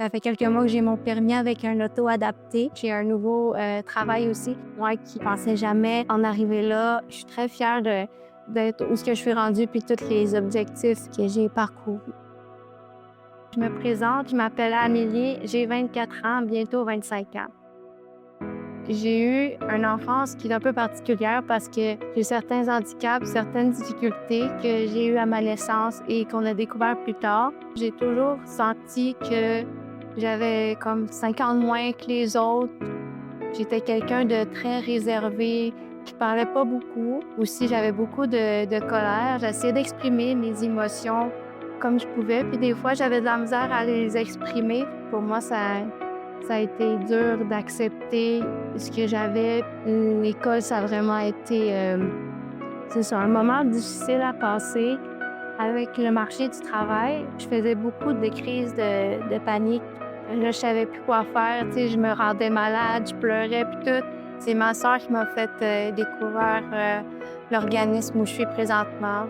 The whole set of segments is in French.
Ça fait quelques mois que j'ai mon permis avec un auto adapté. J'ai un nouveau travail aussi. Moi qui pensais jamais en arriver là, je suis très fière d'être où ce que je suis rendue puis tous les objectifs que j'ai parcourus. Je me présente, je m'appelle Amélie, j'ai 24 ans, bientôt 25 ans. J'ai eu une enfance qui est un peu particulière parce que j'ai certains handicaps, certaines difficultés que j'ai eues à ma naissance et qu'on a découvert plus tard. J'ai toujours senti que j'avais comme 5 ans de moins que les autres. J'étais quelqu'un de très réservé, qui parlait pas beaucoup. Aussi, j'avais beaucoup de colère. J'essayais d'exprimer mes émotions comme je pouvais. Puis des fois, j'avais de la misère à les exprimer. Pour moi, ça a été dur d'accepter ce que j'avais. L'école, ça a vraiment été, c'est ça, un moment difficile à passer. Avec le marché du travail, je faisais beaucoup de crises de panique. Là, je savais plus quoi faire, tu sais, je me rendais malade, je pleurais puis tout. C'est ma sœur qui m'a fait, découvrir, l'organisme où je suis présentement.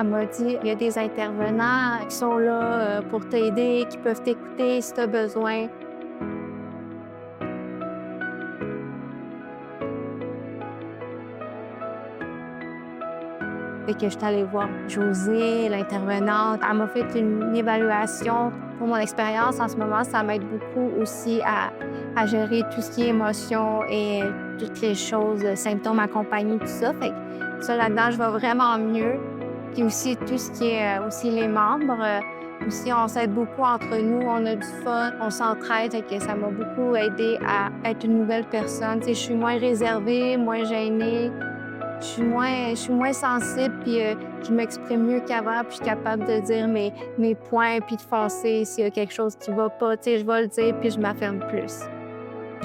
Elle m'a dit: «Il y a des intervenants qui sont là, pour t'aider, qui peuvent t'écouter si tu as besoin». Fait que j'étais allée voir Josée, l'intervenante. Elle m'a fait une évaluation pour mon expérience. En ce moment, ça m'aide beaucoup aussi à gérer tout ce qui est émotions et toutes les choses, symptômes accompagnés, tout ça. Fait que ça, là-dedans, je vais vraiment mieux. Puis aussi, tout ce qui est aussi les membres. Aussi, on s'aide beaucoup entre nous, on a du fun, on s'entraide. Fait que ça m'a beaucoup aidé à être une nouvelle personne. Tu sais, je suis moins réservée, moins gênée. Je suis moins sensible, puis je m'exprime mieux qu'avant, puis je suis capable de dire mes points, puis de foncer s'il y a quelque chose qui va pas, tu sais, je vais le dire, puis je m'affirme plus.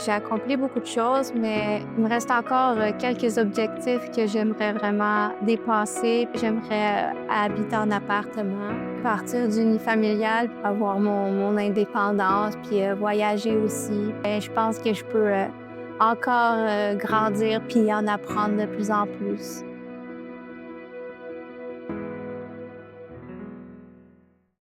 J'ai accompli beaucoup de choses, mais il me reste encore quelques objectifs que j'aimerais vraiment dépasser. Puis j'aimerais habiter en appartement, partir du nid familial, avoir mon indépendance, puis voyager aussi. Et je pense que je peux encore grandir puis en apprendre de plus en plus.